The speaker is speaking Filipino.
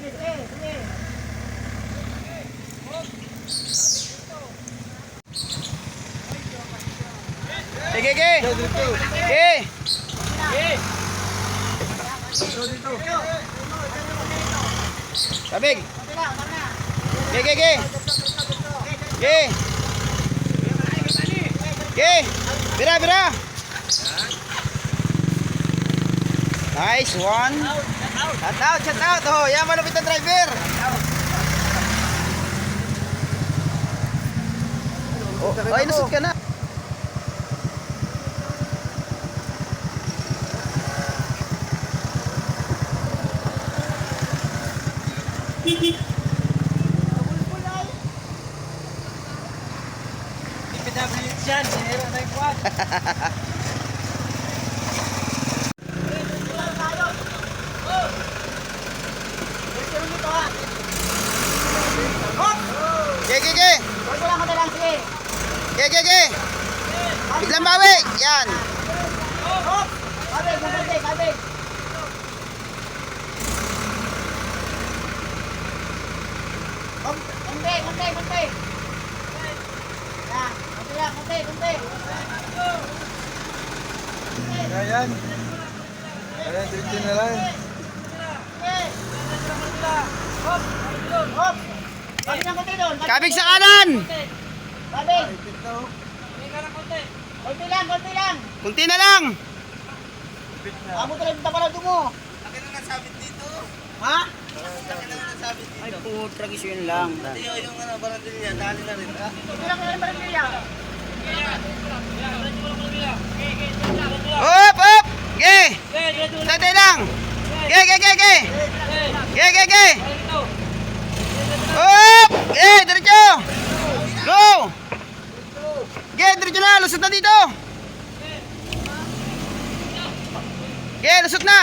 Sige, sige. Sige. Kabig. Sige, sige. Sige. Sige. Bira, bira. Nice one. Shout out, shout out. Oh, yan malupit na driver. Oh, ay nasut ka na. PWD yan, sinira na yung buwan. Ge, ge, ge. Ge, ge, ge. Biglang bawi. Yan. Ayan. Ayan, diretso na lang. Kabig sa kanan. Konti lang. Kunti na lang. Amo talaga yung tapala mo. Laki na nasabit dito. Ha? Laki na nasabit dito. Ay, putragis yun lang. Pati yung barandil niya, dali na rin. Ito lang yung barangay. Up, up. Ge. Tatay lang. Ge, ge, ge, ge. Ge, ge, ge. Up. Ge, diretso. Go. Ge, diretso na. Lusot na dito. Ge, lusot na.